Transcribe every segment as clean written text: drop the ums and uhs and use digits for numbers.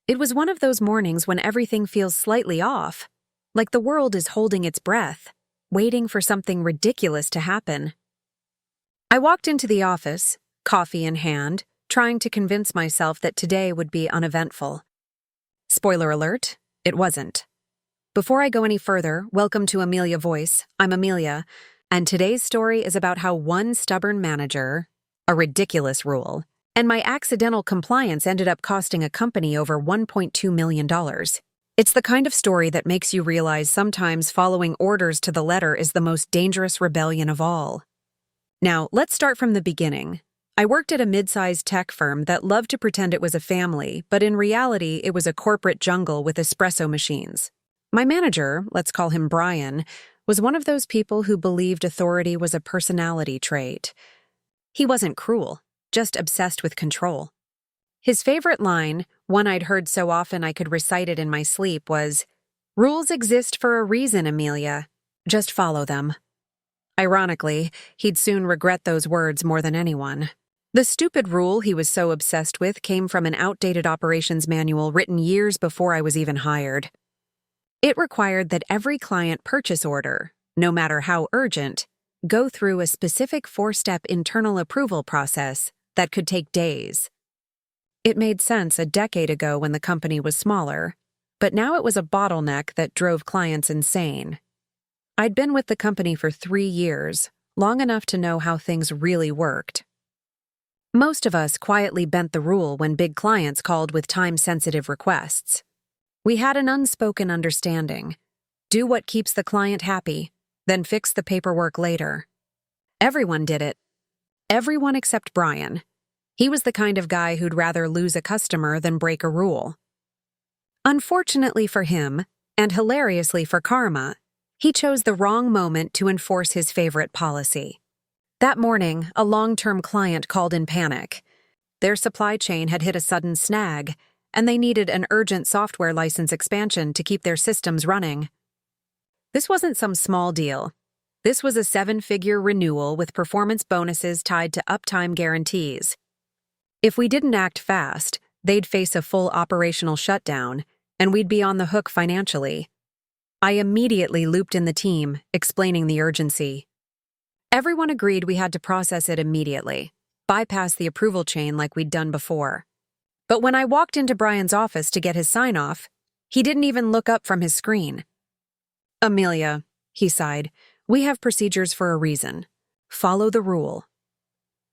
It was one of those mornings when everything feels slightly off, like the world is holding its breath, waiting for something ridiculous to happen. I walked into the office, coffee in hand, trying to convince myself that today would be uneventful. Spoiler alert, it wasn't. Before I go any further, welcome to Amelia Voice. I'm Amelia, and today's story is about how one stubborn manager, a ridiculous rule, and my accidental compliance ended up costing a company over $1.2 million. It's the kind of story that makes you realize sometimes following orders to the letter is the most dangerous rebellion of all. Now, let's start from the beginning. I worked at a mid-sized tech firm that loved to pretend it was a family, but in reality, it was a corporate jungle with espresso machines. My manager, let's call him Brian, was one of those people who believed authority was a personality trait. He wasn't cruel, just obsessed with control. His favorite line, one I'd heard so often I could recite it in my sleep, was, "Rules exist for a reason, Amelia. Just follow them." Ironically, he'd soon regret those words more than anyone. The stupid rule he was so obsessed with came from an outdated operations manual written years before I was even hired. It required that every client purchase order, no matter how urgent, go through a specific 4-step internal approval process that could take days. It made sense a decade ago when the company was smaller, but now it was a bottleneck that drove clients insane. I'd been with the company for 3 years, long enough to know how things really worked. Most of us quietly bent the rule when big clients called with time-sensitive requests. We had an unspoken understanding. Do what keeps the client happy, then fix the paperwork later. Everyone did it. Everyone except Brian. He was the kind of guy who'd rather lose a customer than break a rule. Unfortunately for him, and hilariously for karma, he chose the wrong moment to enforce his favorite policy. That morning, a long-term client called in panic. Their supply chain had hit a sudden snag, and they needed an urgent software license expansion to keep their systems running. This wasn't some small deal. This was a 7-figure renewal with performance bonuses tied to uptime guarantees. If we didn't act fast, they'd face a full operational shutdown, and we'd be on the hook financially. I immediately looped in the team, explaining the urgency. Everyone agreed we had to process it immediately, bypass the approval chain like we'd done before. But when I walked into Brian's office to get his sign-off, he didn't even look up from his screen. "Amelia," he sighed, "we have procedures for a reason. Follow the rule."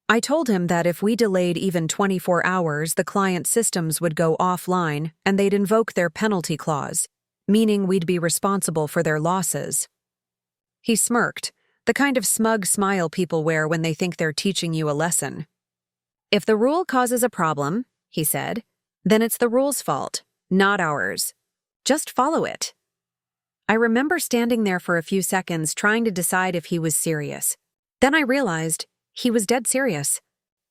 I told him that if we delayed even 24 hours, the client's systems would go offline and they'd invoke their penalty clause, meaning we'd be responsible for their losses. He smirked, the kind of smug smile people wear when they think they're teaching you a lesson. "If the rule causes a problem," he said, "then it's the rule's fault, not ours. Just follow it." I remember standing there for a few seconds trying to decide if he was serious. Then I realized he was dead serious.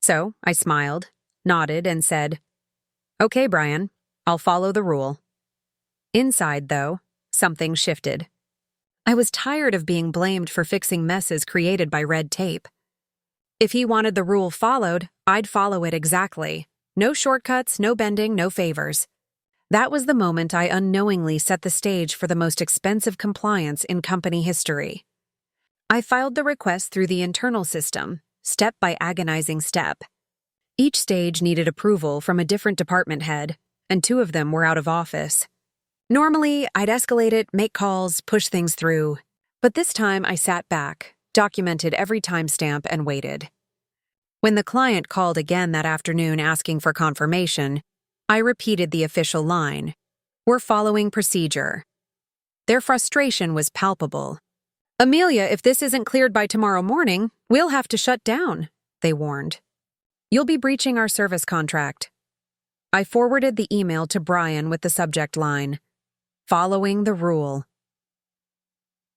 So I smiled, nodded, and said, "Okay, Brian, I'll follow the rule." Inside, though, something shifted. I was tired of being blamed for fixing messes created by red tape. If he wanted the rule followed, I'd follow it exactly. No shortcuts, no bending, no favors. That was the moment I unknowingly set the stage for the most expensive compliance in company history. I filed the request through the internal system, step by agonizing step. Each stage needed approval from a different department head, and 2 of them were out of office. Normally, I'd escalate it, make calls, push things through. But this time I sat back, documented every timestamp, and waited. When the client called again that afternoon asking for confirmation, I repeated the official line, "We're following procedure." Their frustration was palpable. "Amelia, if this isn't cleared by tomorrow morning, we'll have to shut down," they warned. "You'll be breaching our service contract." I forwarded the email to Brian with the subject line, "Following the rule."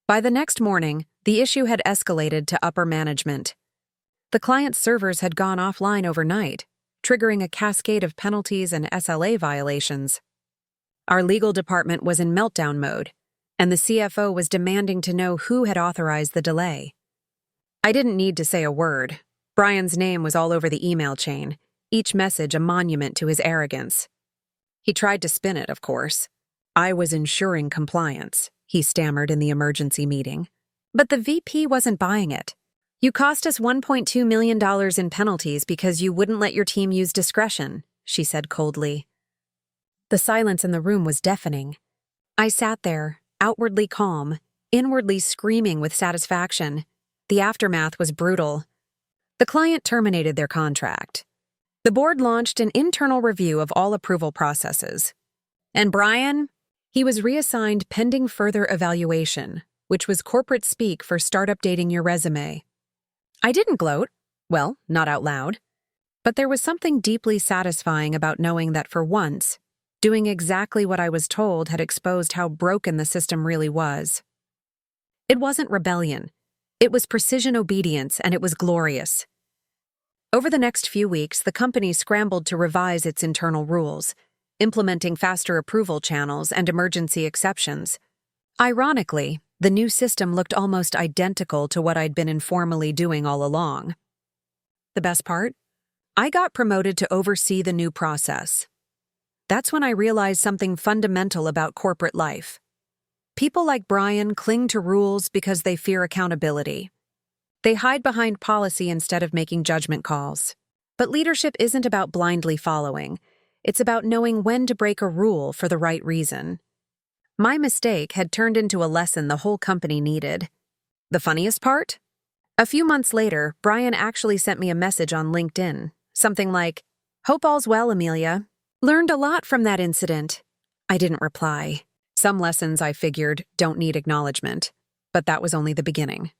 By the next morning, the issue had escalated to upper management. The client's servers had gone offline overnight, triggering a cascade of penalties and SLA violations. Our legal department was in meltdown mode, and the CFO was demanding to know who had authorized the delay. I didn't need to say a word. Brian's name was all over the email chain, each message a monument to his arrogance. He tried to spin it, of course. I was ensuring compliance, he stammered in the emergency meeting. But the VP wasn't buying it. You cost us $1.2 million in penalties because you wouldn't let your team use discretion, she said coldly. The silence in the room was deafening. I sat there, outwardly calm, inwardly screaming with satisfaction. The aftermath was brutal. The client terminated their contract. The board launched an internal review of all approval processes. And Brian? He was reassigned pending further evaluation, which was corporate speak for start updating your resume. I didn't gloat. Well, not out loud. But there was something deeply satisfying about knowing that for once, doing exactly what I was told had exposed how broken the system really was. It wasn't rebellion. It was precision obedience, and it was glorious. Over the next few weeks, the company scrambled to revise its internal rules, implementing faster approval channels and emergency exceptions. Ironically, the new system looked almost identical to what I'd been informally doing all along. The best part? I got promoted to oversee the new process. That's when I realized something fundamental about corporate life. People like Brian cling to rules because they fear accountability. They hide behind policy instead of making judgment calls. But leadership isn't about blindly following. It's about knowing when to break a rule for the right reason. My mistake had turned into a lesson the whole company needed. The funniest part? A few months later, Brian actually sent me a message on LinkedIn. Something like, "Hope all's well, Amelia. Learned a lot from that incident." I didn't reply. Some lessons, I figured, don't need acknowledgement. But that was only the beginning.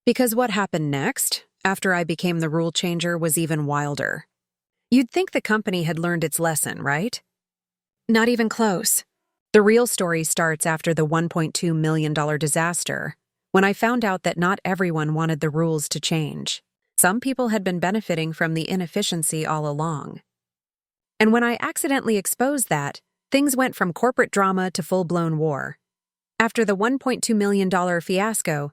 Because what happened next, after I became the rule changer, was even wilder. You'd think the company had learned its lesson, right? Not even close. The real story starts after the $1.2 million disaster, when I found out that not everyone wanted the rules to change. Some people had been benefiting from the inefficiency all along. And when I accidentally exposed that, things went from corporate drama to full-blown war. After the $1.2 million fiasco,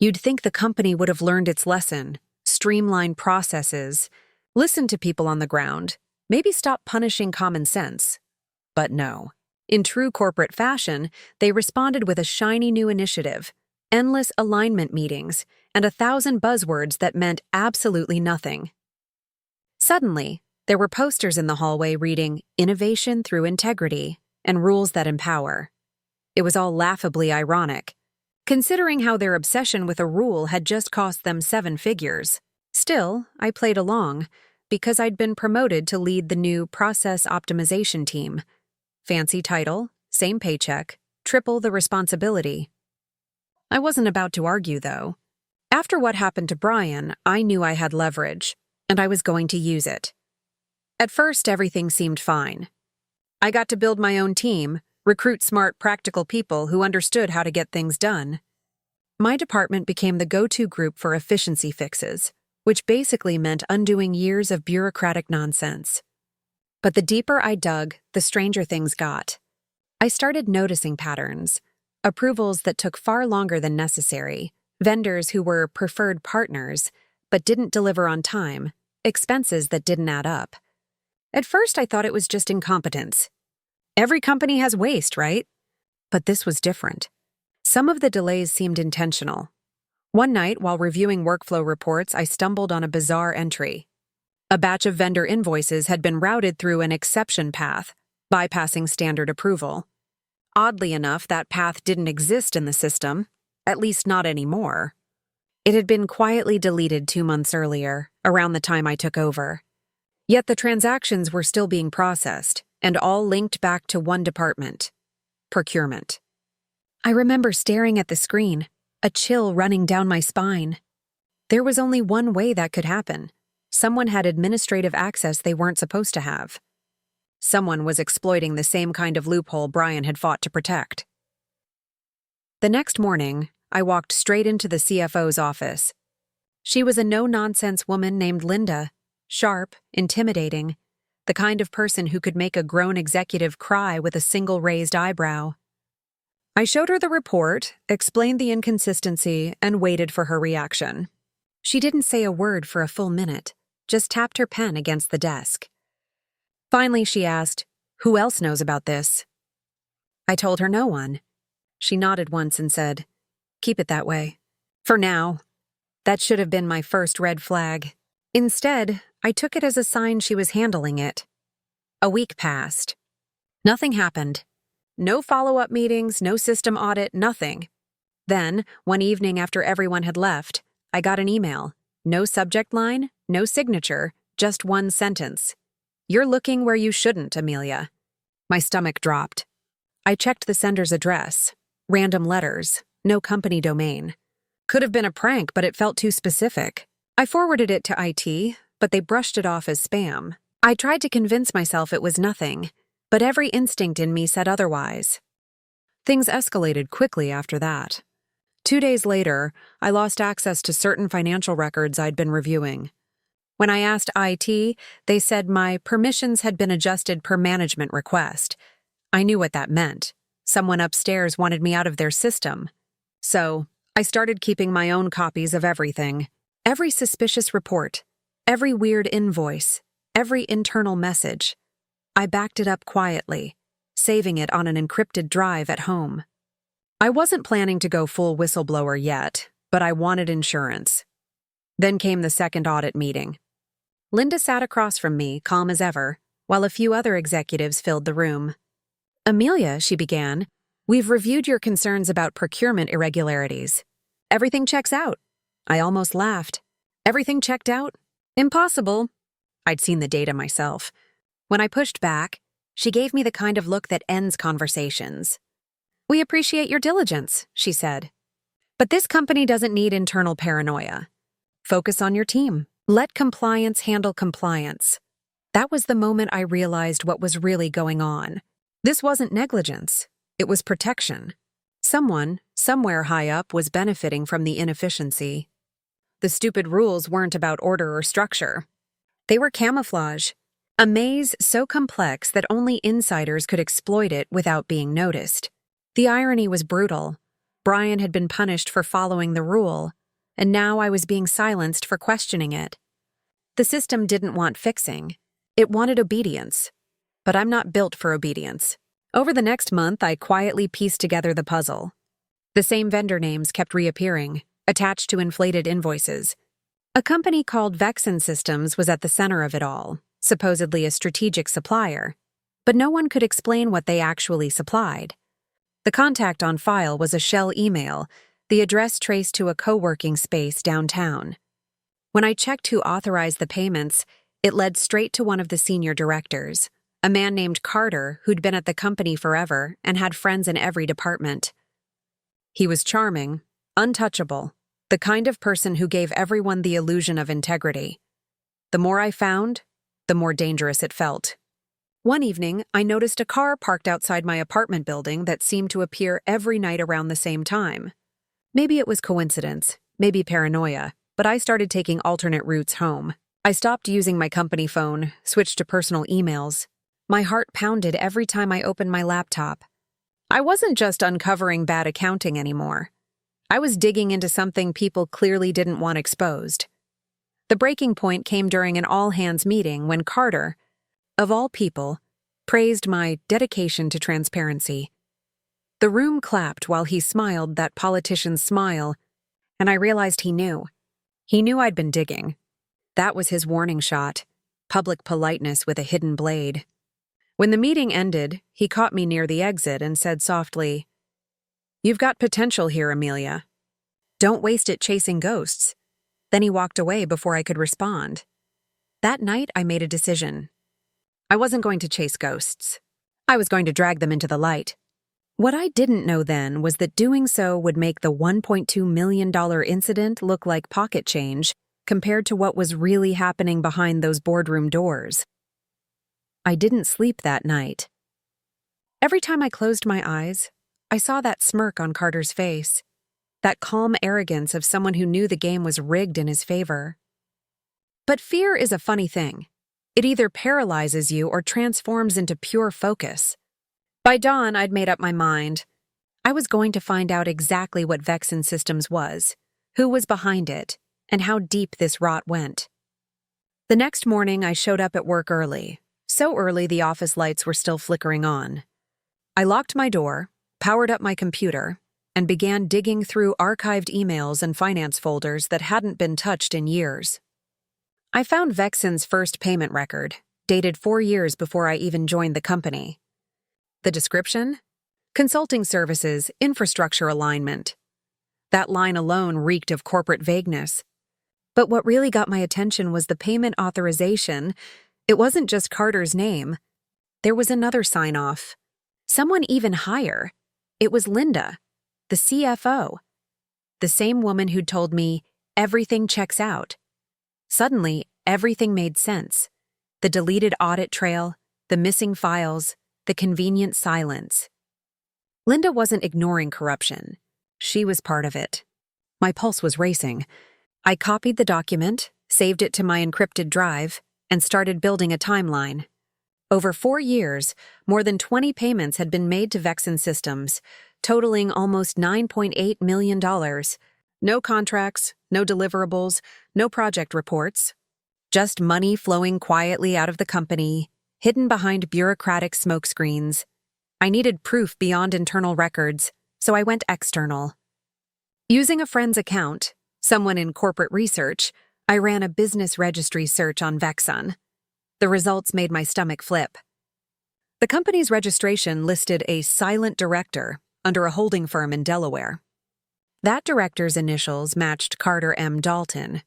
you'd think the company would have learned its lesson, streamlined processes, listened to people on the ground, maybe stop punishing common sense. But no. In true corporate fashion, they responded with a shiny new initiative, endless alignment meetings, and 1,000 buzzwords that meant absolutely nothing. Suddenly, there were posters in the hallway reading "Innovation through Integrity" and "Rules that Empower." It was all laughably ironic, considering how their obsession with a rule had just cost them 7 figures. Still, I played along, because I'd been promoted to lead the new process optimization team. Fancy title, same paycheck, triple the responsibility. I wasn't about to argue, though. After what happened to Brian, I knew I had leverage, and I was going to use it. At first, everything seemed fine. I got to build my own team, recruit smart, practical people who understood how to get things done. My department became the go-to group for efficiency fixes, which basically meant undoing years of bureaucratic nonsense. But the deeper I dug, the stranger things got. I started noticing patterns, approvals that took far longer than necessary, vendors who were preferred partners but didn't deliver on time, expenses that didn't add up. At first, I thought it was just incompetence. Every company has waste, right? But this was different. Some of the delays seemed intentional. One night, while reviewing workflow reports, I stumbled on a bizarre entry. A batch of vendor invoices had been routed through an exception path, bypassing standard approval. Oddly enough, that path didn't exist in the system, at least not anymore. It had been quietly deleted 2 months earlier, around the time I took over. Yet the transactions were still being processed, and all linked back to one department: procurement. I remember staring at the screen, a chill running down my spine. There was only one way that could happen. Someone had administrative access they weren't supposed to have. Someone was exploiting the same kind of loophole Brian had fought to protect. The next morning, I walked straight into the CFO's office. She was a no-nonsense woman named Linda, sharp, intimidating, the kind of person who could make a grown executive cry with a single raised eyebrow. I showed her the report, explained the inconsistency, and waited for her reaction. She didn't say a word for a full minute, just tapped her pen against the desk. Finally, she asked, Who else knows about this? I told her no one. She nodded once and said, "Keep it that way. For now." That should have been my first red flag. Instead, I took it as a sign she was handling it. A week passed. Nothing happened. No follow-up meetings, no system audit, nothing. Then, one evening after everyone had left, I got an email. No subject line, no signature, just one sentence. "You're looking where you shouldn't, Amelia." My stomach dropped. I checked the sender's address. Random letters, no company domain. Could have been a prank, but it felt too specific. I forwarded it to IT, but they brushed it off as spam. I tried to convince myself it was nothing, but every instinct in me said otherwise. Things escalated quickly after that. 2 days later, I lost access to certain financial records I'd been reviewing. When I asked IT, they said my permissions had been adjusted per management request. I knew what that meant. Someone upstairs wanted me out of their system. So, I started keeping my own copies of everything. Every suspicious report, every weird invoice, every internal message. I backed it up quietly, saving it on an encrypted drive at home. I wasn't planning to go full whistleblower yet, but I wanted insurance. Then came the second audit meeting. Linda sat across from me, calm as ever, while a few other executives filled the room. "Amelia," she began, "we've reviewed your concerns about procurement irregularities. Everything checks out." I almost laughed. Everything checked out? Impossible. I'd seen the data myself. When I pushed back, she gave me the kind of look that ends conversations. "We appreciate your diligence," she said. "But this company doesn't need internal paranoia. Focus on your team. Let compliance handle compliance." That was the moment I realized what was really going on. This wasn't negligence. It was protection. Someone, somewhere high up, was benefiting from the inefficiency. The stupid rules weren't about order or structure. They were camouflage. A maze so complex that only insiders could exploit it without being noticed. The irony was brutal. Brian had been punished for following the rule, and now I was being silenced for questioning it. The system didn't want fixing. It wanted obedience. But I'm not built for obedience. Over the next month, I quietly pieced together the puzzle. The same vendor names kept reappearing, attached to inflated invoices. A company called Vexen Systems was at the center of it all, supposedly a strategic supplier, but no one could explain what they actually supplied. The contact on file was a shell email, the address traced to a co-working space downtown. When I checked who authorized the payments, it led straight to one of the senior directors, a man named Carter who'd been at the company forever and had friends in every department. He was charming, untouchable, the kind of person who gave everyone the illusion of integrity. The more I found, the more dangerous it felt. One evening, I noticed a car parked outside my apartment building that seemed to appear every night around the same time. Maybe it was coincidence, maybe paranoia, but I started taking alternate routes home. I stopped using my company phone, switched to personal emails. My heart pounded every time I opened my laptop. I wasn't just uncovering bad accounting anymore. I was digging into something people clearly didn't want exposed. The breaking point came during an all-hands meeting when Carter, of all people, praised my dedication to transparency. The room clapped while he smiled that politician's smile, and I realized he knew. He knew I'd been digging. That was his warning shot, public politeness with a hidden blade. When the meeting ended, he caught me near the exit and said softly, "You've got potential here, Amelia. Don't waste it chasing ghosts." Then he walked away before I could respond. That night, I made a decision. I wasn't going to chase ghosts. I was going to drag them into the light. What I didn't know then was that doing so would make the $1.2 million incident look like pocket change compared to what was really happening behind those boardroom doors. I didn't sleep that night. Every time I closed my eyes, I saw that smirk on Carter's face, that calm arrogance of someone who knew the game was rigged in his favor. But fear is a funny thing. It either paralyzes you or transforms into pure focus. By dawn, I'd made up my mind. I was going to find out exactly what Vexen Systems was, who was behind it, and how deep this rot went. The next morning, I showed up at work early, so early the office lights were still flickering on. I locked my door, powered up my computer, and began digging through archived emails and finance folders that hadn't been touched in years. I found Vexen's first payment record, dated 4 years before I even joined the company. The description? Consulting services, infrastructure alignment. That line alone reeked of corporate vagueness. But what really got my attention was the payment authorization. It wasn't just Carter's name. There was another sign-off. Someone even higher. It was Linda, the CFO. The same woman who'd told me, everything checks out. Suddenly, everything made sense. The deleted audit trail, the missing files, the convenient silence. Linda wasn't ignoring corruption. She was part of it. My pulse was racing. I copied the document, saved it to my encrypted drive, and started building a timeline. Over 4 years, more than 20 payments had been made to Vexen Systems, totaling almost $9.8 million. No contracts, no deliverables, no project reports. Just money flowing quietly out of the company, hidden behind bureaucratic smokescreens. I needed proof beyond internal records, so I went external. Using a friend's account, someone in corporate research, I ran a business registry search on Vexen. The results made my stomach flip. The company's registration listed a silent director under a holding firm in Delaware. That director's initials matched Carter M. Dalton,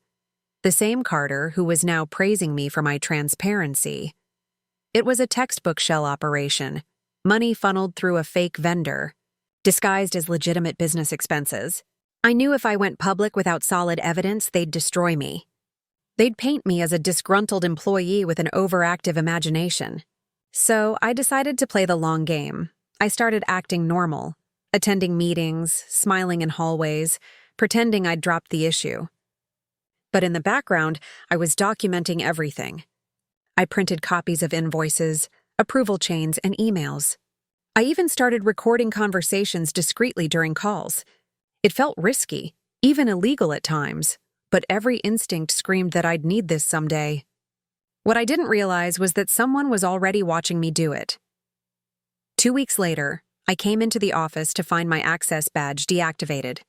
the same Carter who was now praising me for my transparency. It was a textbook shell operation, money funneled through a fake vendor, disguised as legitimate business expenses. I knew if I went public without solid evidence, they'd destroy me. They'd paint me as a disgruntled employee with an overactive imagination. So I decided to play the long game. I started acting normal, attending meetings, smiling in hallways, pretending I'd dropped the issue. But in the background, I was documenting everything. I printed copies of invoices, approval chains, and emails. I even started recording conversations discreetly during calls. It felt risky, even illegal at times, but every instinct screamed that I'd need this someday. What I didn't realize was that someone was already watching me do it. 2 weeks later, I came into the office to find my access badge deactivated.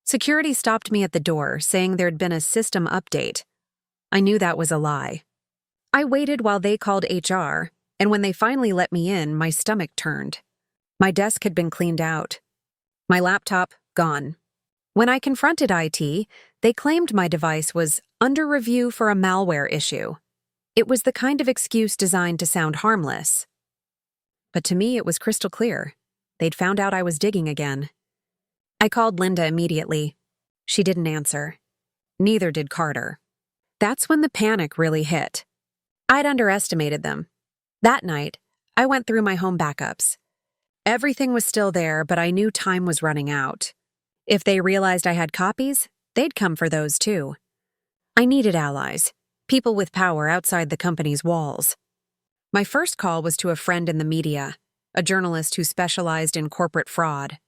Security stopped me at the door, saying there'd been a system update. I knew that was a lie. I waited while they called HR, and when they finally let me in, my stomach turned. My desk had been cleaned out. My laptop, gone. When I confronted IT, they claimed my device was under review for a malware issue. It was the kind of excuse designed to sound harmless. But to me, it was crystal clear. They'd found out I was digging again. I called Linda immediately. She didn't answer. Neither did Carter. That's when the panic really hit. I'd underestimated them. That night, I went through my home backups. Everything was still there, but I knew time was running out. If they realized I had copies, they'd come for those too. I needed allies, people with power outside the company's walls. My first call was to a friend in the media, a journalist who specialized in corporate fraud.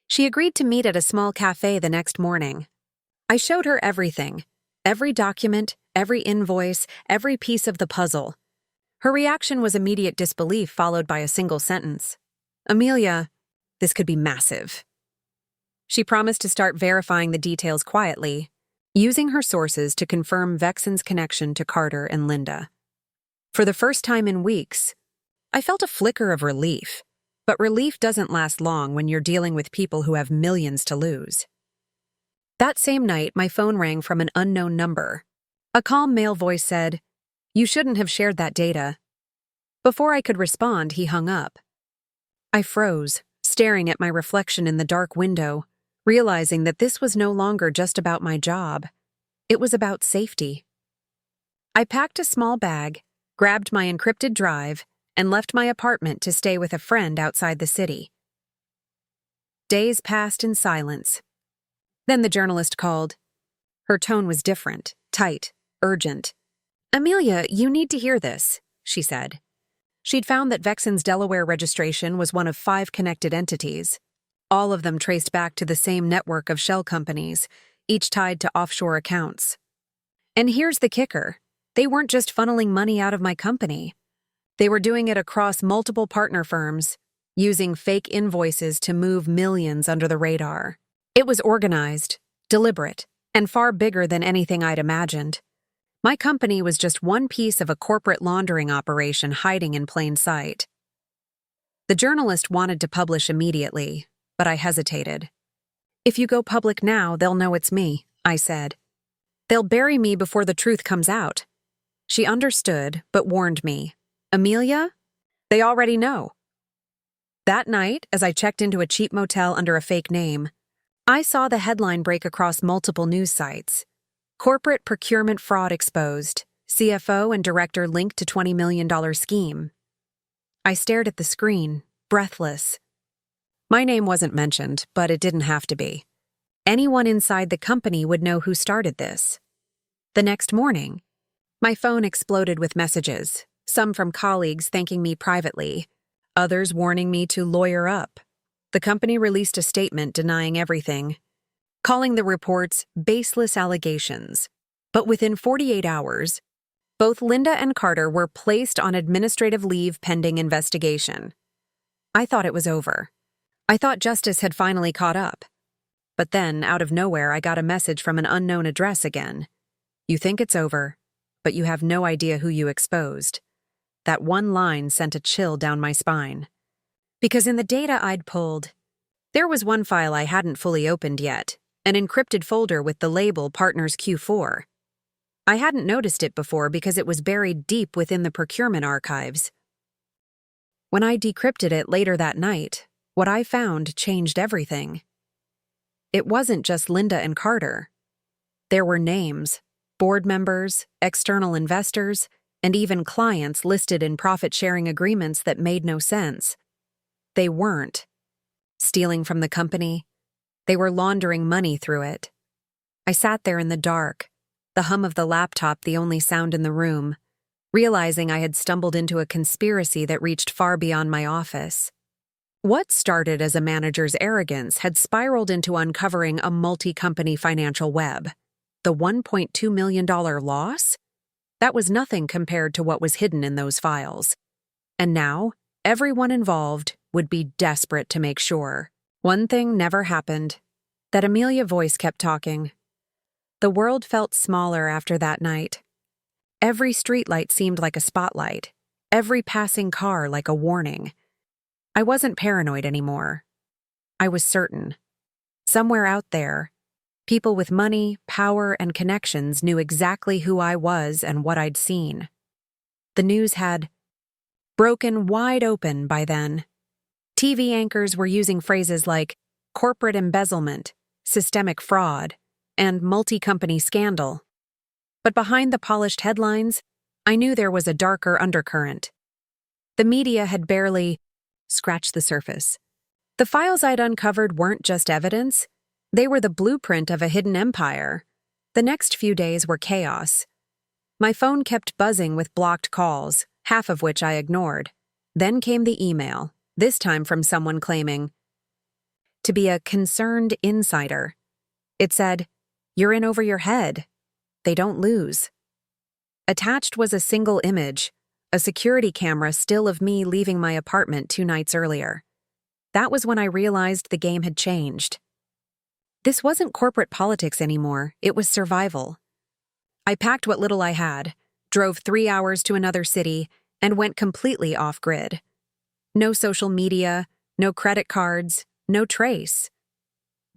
She agreed to meet at a small cafe the next morning. I showed her everything, every document, every invoice, every piece of the puzzle. Her reaction was immediate disbelief followed by a single sentence. "Amelia, this could be massive." She promised to start verifying the details quietly, using her sources to confirm Vexen's connection to Carter and Linda. For the first time in weeks, I felt a flicker of relief, but relief doesn't last long when you're dealing with people who have millions to lose. That same night, my phone rang from an unknown number. A calm male voice said, "You shouldn't have shared that data." Before I could respond, he hung up. I froze, staring at my reflection in the dark window, realizing that this was no longer just about my job. It was about safety. I packed a small bag, grabbed my encrypted drive, and left my apartment to stay with a friend outside the city. Days passed in silence. Then the journalist called. Her tone was different, tight, urgent. "Amelia, you need to hear this," she said. She'd found that Vexen's Delaware registration was one of 5 connected entities. All of them traced back to the same network of shell companies, each tied to offshore accounts. And here's the kicker. They weren't just funneling money out of my company. They were doing it across multiple partner firms, using fake invoices to move millions under the radar. It was organized, deliberate, and far bigger than anything I'd imagined. My company was just one piece of a corporate laundering operation hiding in plain sight. The journalist wanted to publish immediately, but I hesitated. "If you go public now, they'll know it's me," I said. "They'll bury me before the truth comes out." She understood, but warned me. "Amelia, they already know." That night, as I checked into a cheap motel under a fake name, I saw the headline break across multiple news sites. "Corporate procurement fraud exposed. CFO and director linked to $20 million scheme." I stared at the screen, breathless. My name wasn't mentioned, but it didn't have to be. Anyone inside the company would know who started this. The next morning, my phone exploded with messages, some from colleagues thanking me privately, others warning me to lawyer up. The company released a statement denying everything, calling the reports baseless allegations. But within 48 hours, both Linda and Carter were placed on administrative leave pending investigation. I thought it was over. I thought justice had finally caught up. But then, out of nowhere, I got a message from an unknown address again. "You think it's over, but you have no idea who you exposed." That one line sent a chill down my spine. Because in the data I'd pulled, there was one file I hadn't fully opened yet, an encrypted folder with the label Partners Q4. I hadn't noticed it before because it was buried deep within the procurement archives. When I decrypted it later that night, what I found changed everything. It wasn't just Linda and Carter. There were names, board members, external investors, and even clients listed in profit-sharing agreements that made no sense. They weren't stealing from the company. They were laundering money through it. I sat there in the dark, the hum of the laptop the only sound in the room, realizing I had stumbled into a conspiracy that reached far beyond my office. What started as a manager's arrogance had spiraled into uncovering a multi-company financial web. The $1.2 million loss? That was nothing compared to what was hidden in those files. And now, everyone involved would be desperate to make sure. One thing never happened. That Amelia voice kept talking. The world felt smaller after that night. Every streetlight seemed like a spotlight, every passing car like a warning. I wasn't paranoid anymore. I was certain. Somewhere out there, people with money, power, and connections knew exactly who I was and what I'd seen. The news had broken wide open by then. TV anchors were using phrases like corporate embezzlement, systemic fraud, and multi-company scandal. But behind the polished headlines, I knew there was a darker undercurrent. The media had barely scratched the surface. The files I'd uncovered weren't just evidence, they were the blueprint of a hidden empire. The next few days were chaos. My phone kept buzzing with blocked calls, half of which I ignored. Then came the email, this time from someone claiming to be a concerned insider. It said, "You're in over your head. They don't lose." Attached was a single image, a security camera still of me leaving my apartment 2 nights earlier. That was when I realized the game had changed. This wasn't corporate politics anymore, it was survival. I packed what little I had, drove 3 hours to another city, and went completely off-grid. No social media, no credit cards, no trace.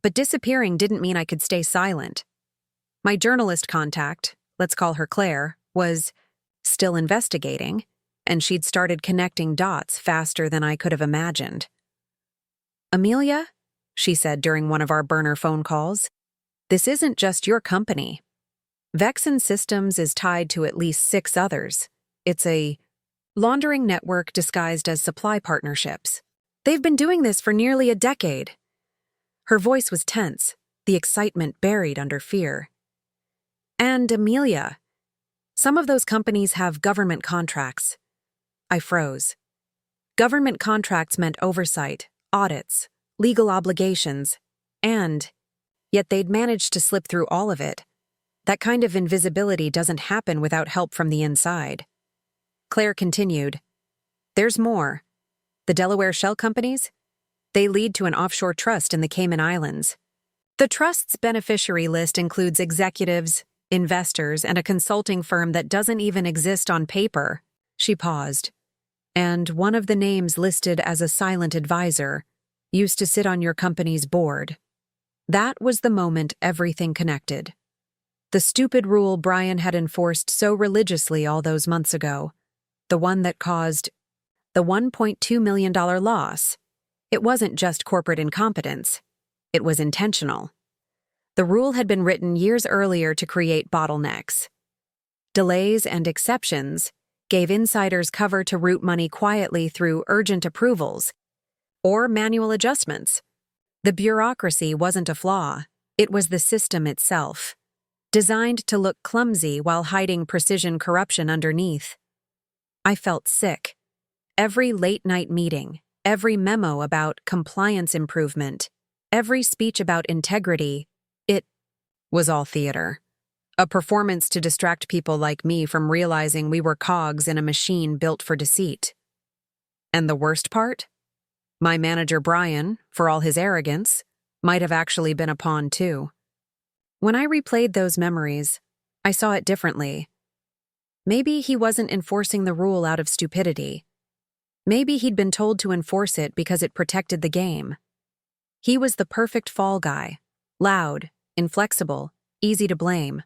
But disappearing didn't mean I could stay silent. My journalist contact, let's call her Claire, was still investigating, and she'd started connecting dots faster than I could have imagined. "Amelia," she said during one of our burner phone calls, "this isn't just your company. Vexen Systems is tied to at least 6 others. It's a laundering network disguised as supply partnerships. They've been doing this for nearly a decade." Her voice was tense, the excitement buried under fear. "And Amelia, some of those companies have government contracts." I froze. Government contracts meant oversight, audits, legal obligations, and yet they'd managed to slip through all of it. That kind of invisibility doesn't happen without help from the inside. Claire continued, There's more. The Delaware shell companies? They lead to an offshore trust in the Cayman Islands. The trust's beneficiary list includes executives, investors, and a consulting firm that doesn't even exist on paper. She paused. And one of the names listed as a silent advisor used to sit on your company's board. That was the moment everything connected. The stupid rule Brian had enforced so religiously all those months ago, the one that caused the $1.2 million loss. It wasn't just corporate incompetence. It was intentional. The rule had been written years earlier to create bottlenecks. Delays and exceptions gave insiders cover to route money quietly through urgent approvals or manual adjustments. The bureaucracy wasn't a flaw, it was the system itself, designed to look clumsy while hiding precision corruption underneath. I felt sick. Every late-night meeting, every memo about compliance improvement, every speech about integrity, it was all theater. A performance to distract people like me from realizing we were cogs in a machine built for deceit. And the worst part? My manager Brian, for all his arrogance, might have actually been a pawn too. When I replayed those memories, I saw it differently. Maybe he wasn't enforcing the rule out of stupidity. Maybe he'd been told to enforce it because it protected the game. He was the perfect fall guy, loud, inflexible, easy to blame.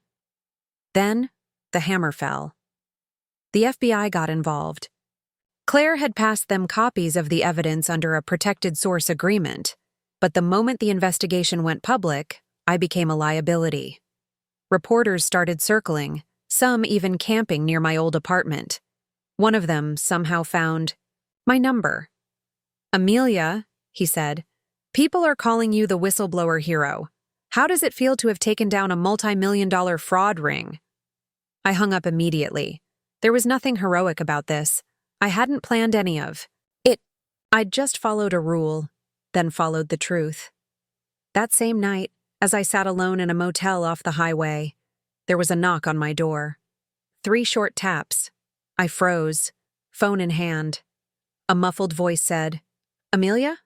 Then, the hammer fell. The FBI got involved. Claire had passed them copies of the evidence under a protected source agreement, but the moment the investigation went public, I became a liability. Reporters started circling, some even camping near my old apartment. One of them somehow found my number. "Amelia," he said, "people are calling you the whistleblower hero. How does it feel to have taken down a multi-million-dollar fraud ring?" I hung up immediately. There was nothing heroic about this. I hadn't planned any of it. I'd just followed a rule, then followed the truth. That same night, as I sat alone in a motel off the highway, there was a knock on my door. 3 short taps. I froze, phone in hand. A muffled voice said, "Amelia?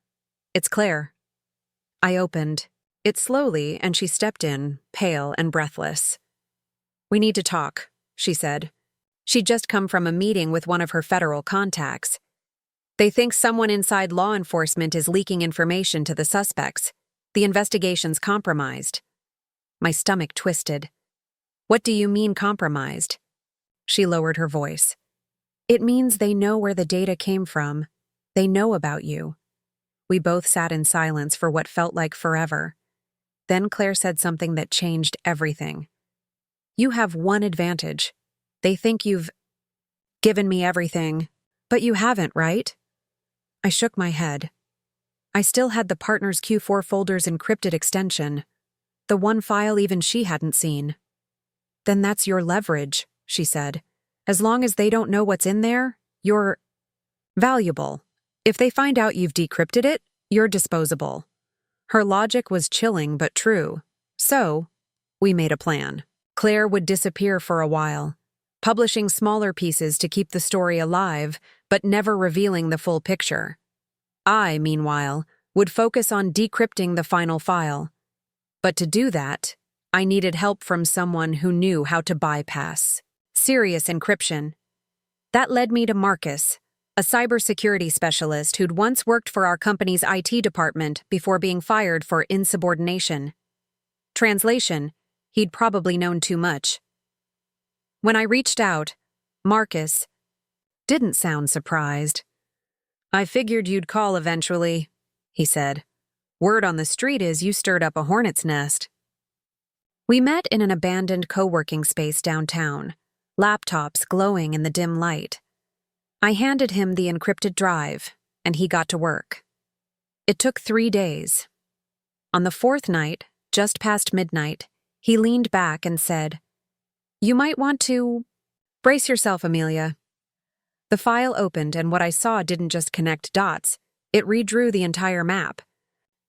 It's Claire." I opened it slowly, and she stepped in, pale and breathless. "We need to talk," she said. She'd just come from a meeting with one of her federal contacts. They think someone inside law enforcement is leaking information to the suspects. The investigation's compromised. My stomach twisted. "What do you mean compromised?" She lowered her voice. "It means they know where the data came from. They know about you." We both sat in silence for what felt like forever. Then Claire said something that changed everything. "You have one advantage. They think you've given me everything, but you haven't, right?" I shook my head. I still had the partner's Q4 folder's encrypted extension, the one file even she hadn't seen. "Then that's your leverage," she said. "As long as they don't know what's in there, you're valuable. If they find out you've decrypted it, you're disposable." Her logic was chilling but true. So, we made a plan. Claire would disappear for a while, publishing smaller pieces to keep the story alive, but never revealing the full picture. I, meanwhile, would focus on decrypting the final file. But to do that, I needed help from someone who knew how to bypass serious encryption. That led me to Marcus, a cybersecurity specialist who'd once worked for our company's IT department before being fired for insubordination. Translation, he'd probably known too much. When I reached out, Marcus didn't sound surprised. "I figured you'd call eventually," he said. "Word on the street is you stirred up a hornet's nest." We met in an abandoned co-working space downtown, laptops glowing in the dim light. I handed him the encrypted drive, and he got to work. It took 3 days. On the 4th night, just past midnight, he leaned back and said, "You might want to brace yourself, Amelia." The file opened, and what I saw didn't just connect dots, it redrew the entire map.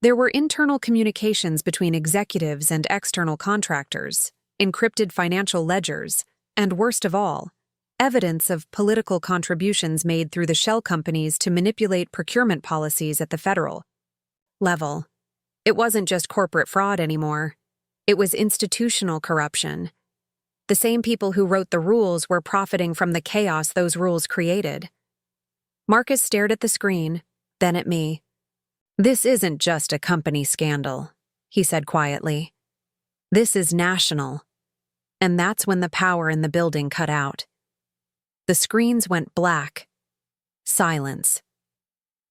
There were internal communications between executives and external contractors, encrypted financial ledgers, and worst of all, evidence of political contributions made through the shell companies to manipulate procurement policies at the federal level. It wasn't just corporate fraud anymore. It was institutional corruption. The same people who wrote the rules were profiting from the chaos those rules created. Marcus stared at the screen, then at me. "This isn't just a company scandal," he said quietly. "This is national." And that's when the power in the building cut out. The screens went black. Silence.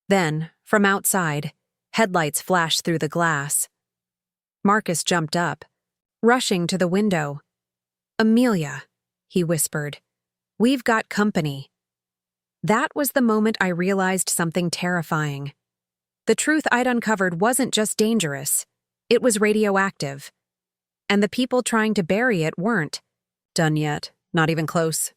Then, from outside, headlights flashed through the glass. Marcus jumped up, rushing to the window. "Amelia," he whispered, "we've got company." That was the moment I realized something terrifying. The truth I'd uncovered wasn't just dangerous, it was radioactive. And the people trying to bury it weren't done yet, not even close.